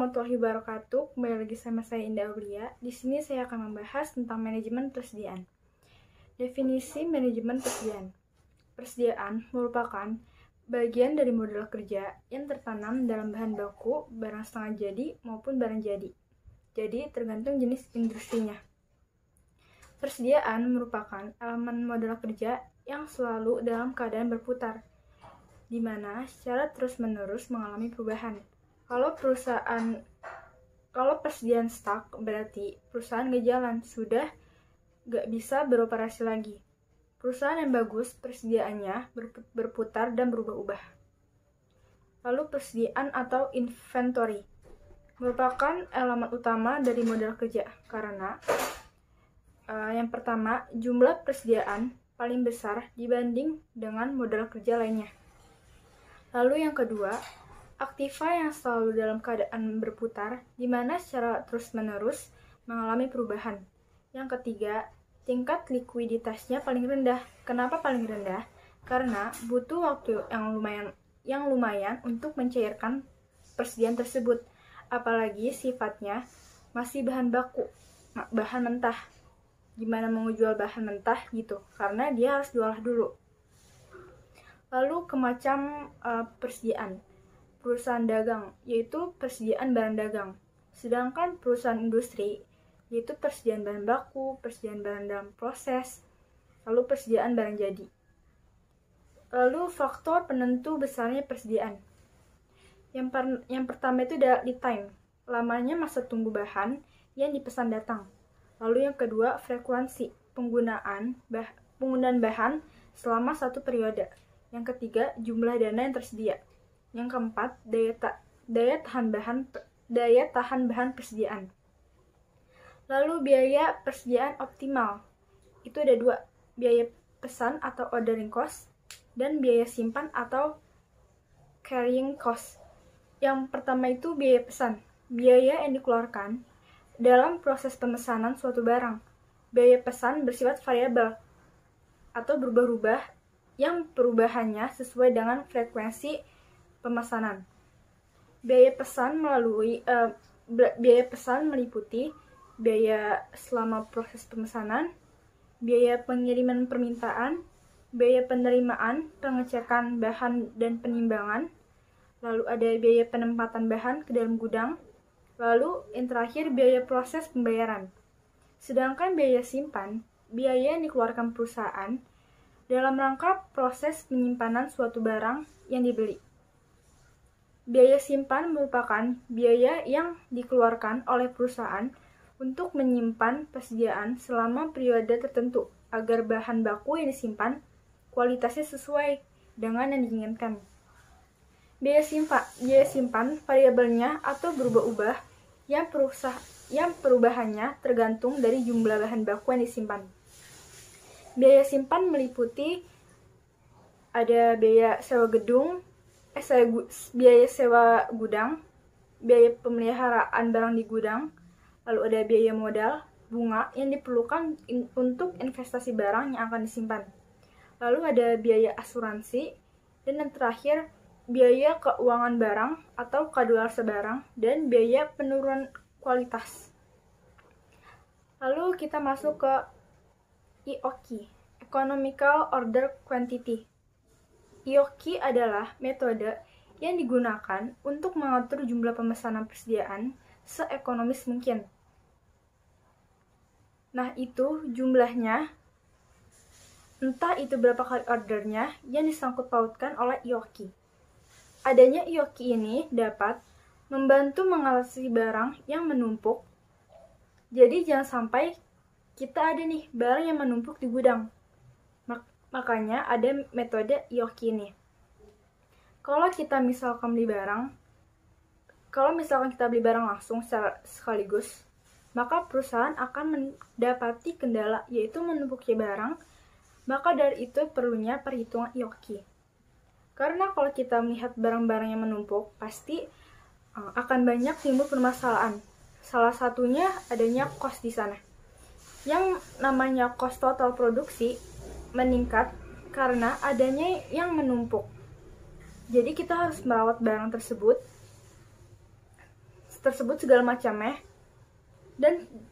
warahmatullahi wabarakatuh. Kembali lagi sama saya Indah Aulia. Di sini saya akan membahas tentang manajemen persediaan. Definisi manajemen persediaan. Persediaan merupakan bagian dari modal kerja yang tertanam dalam bahan baku, barang setengah jadi maupun barang jadi. Jadi tergantung jenis industrinya. Persediaan merupakan elemen modal kerja yang selalu dalam keadaan berputar, di mana secara terus-menerus mengalami perubahan. Kalau persediaan stuck, berarti perusahaan nggak jalan, sudah nggak bisa beroperasi lagi. Perusahaan yang bagus, persediaannya berputar dan berubah-ubah. Lalu persediaan atau inventory merupakan elemen utama dari modal kerja, karena yang pertama, jumlah persediaan paling besar dibanding dengan modal kerja lainnya. Lalu yang kedua, aktiva yang selalu dalam keadaan berputar, di mana secara terus-menerus mengalami perubahan. Yang ketiga, tingkat likuiditasnya paling rendah. Kenapa paling rendah? Karena butuh waktu yang lumayan untuk mencairkan persediaan tersebut. Apalagi sifatnya masih bahan baku, bahan mentah. Gimana mau jual bahan mentah gitu? Karena dia harus diolah dulu. Lalu ke macam persediaan. Perusahaan dagang, yaitu persediaan barang dagang. Sedangkan perusahaan industri, yaitu persediaan bahan baku, persediaan barang dalam proses, lalu persediaan barang jadi. Lalu faktor penentu besarnya persediaan. Yang pertama itu adalah lead time, lamanya masa tunggu bahan yang dipesan datang. Lalu yang kedua, frekuensi penggunaan bahan selama satu periode. Yang ketiga, jumlah dana yang tersedia. Yang keempat, daya tahan bahan persediaan. Lalu biaya persediaan optimal. Itu ada dua, biaya pesan atau ordering cost dan biaya simpan atau carrying cost. Yang pertama itu biaya pesan, biaya yang dikeluarkan dalam proses pemesanan suatu barang. Biaya pesan bersifat variabel atau berubah-ubah yang perubahannya sesuai dengan frekuensi pemesanan. Biaya pesan meliputi biaya selama proses pemesanan, biaya pengiriman permintaan, biaya penerimaan, pengecekan bahan dan penimbangan, lalu ada biaya penempatan bahan ke dalam gudang, lalu yang terakhir biaya proses pembayaran. Sedangkan biaya simpan, biaya yang dikeluarkan perusahaan dalam rangka proses penyimpanan suatu barang yang dibeli. Biaya simpan merupakan biaya yang dikeluarkan oleh perusahaan untuk menyimpan persediaan selama periode tertentu agar bahan baku yang disimpan kualitasnya sesuai dengan yang diinginkan. Biaya simpan variabelnya atau berubah-ubah yang perubahannya tergantung dari jumlah bahan baku yang disimpan. Biaya simpan meliputi ada biaya sewa gedung, biaya sewa gudang, biaya pemeliharaan barang di gudang, lalu ada biaya modal, bunga yang diperlukan untuk investasi barang yang akan disimpan. Lalu ada biaya asuransi, dan yang terakhir biaya keuangan barang atau kadaluarsa barang, dan biaya penurunan kualitas. Lalu kita masuk ke EOQ, Economical Order Quantity. EOQ adalah metode yang digunakan untuk mengatur jumlah pemesanan persediaan seekonomis mungkin. Nah, itu jumlahnya, entah itu berapa kali ordernya yang disangkut pautkan oleh EOQ. Adanya EOQ ini dapat membantu mengatasi barang yang menumpuk. Jadi jangan sampai kita ada nih barang yang menumpuk di gudang. Makanya ada metode EOQ ini. Kalau misalkan kita beli barang langsung secara sekaligus, maka perusahaan akan mendapati kendala, yaitu menumpuknya barang. Maka dari itu perlunya perhitungan EOQ. Karena kalau kita melihat barang-barang yang menumpuk, pasti akan banyak timbul permasalahan. Salah satunya adanya cost di sana. Yang namanya cost total produksi meningkat karena adanya yang menumpuk. Jadi kita harus merawat barang tersebut tersebut segala macamnya.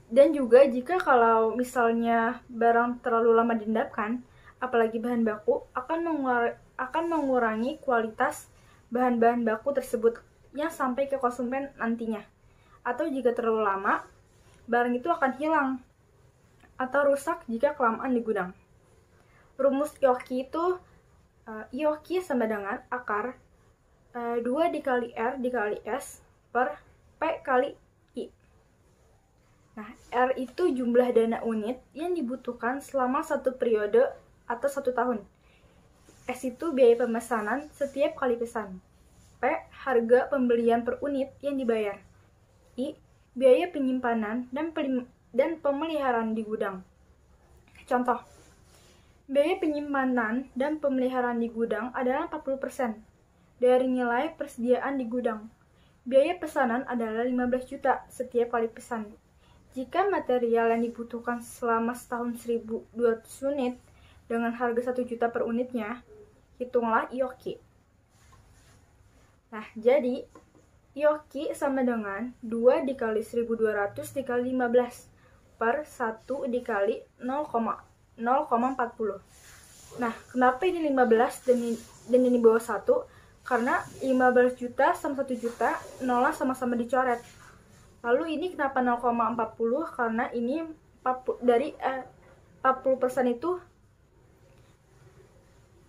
Dan juga jika kalau misalnya barang terlalu lama diendapkan, apalagi bahan baku, akan mengurangi kualitas bahan-bahan baku tersebut yang sampai ke konsumen nantinya. Atau jika terlalu lama, barang itu akan hilang atau rusak jika kelamaan di gudang. Rumus IOKI itu IOKI sama dengan akar 2 dikali R dikali S per P kali I. Nah, R itu jumlah dana unit yang dibutuhkan selama 1 periode atau 1 tahun. S itu biaya pemesanan setiap kali pesan. P, harga pembelian per unit yang dibayar. I, biaya penyimpanan dan pemeliharaan di gudang. Contoh, biaya penyimpanan dan pemeliharaan di gudang adalah 40% dari nilai persediaan di gudang. Biaya pesanan adalah 15 juta setiap kali pesan. Jika material yang dibutuhkan selama setahun 1.200 unit dengan harga 1 juta per unitnya, hitunglah IOKI. Nah, jadi IOKI sama dengan 2 dikali 1.200 dikali 15 per 1 dikali 0,40. Nah, kenapa ini 15 dan ini bawah 1? Karena 15 juta sama 1 juta, nolnya sama-sama dicoret. Lalu ini kenapa 0,40? Karena ini 40% itu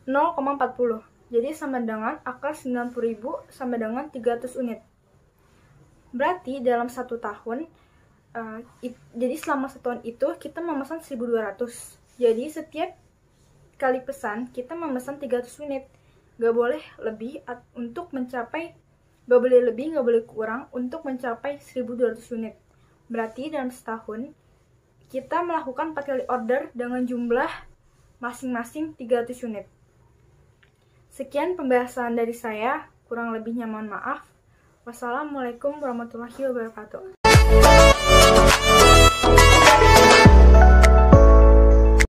0,40. Jadi sama dengan akar 90.000 sama dengan 300 unit. Berarti dalam 1 tahun, jadi selama 1 tahun itu kita memesan 1.200. Jadi setiap kali pesan kita memesan 300 unit. Gak boleh lebih untuk mencapai, gak boleh lebih, gak boleh kurang untuk mencapai 1.200 unit. Berarti dalam setahun kita melakukan 4 kali order dengan jumlah masing-masing 300 unit. Sekian pembahasan dari saya, kurang lebihnya mohon maaf. Wassalamualaikum warahmatullahi wabarakatuh.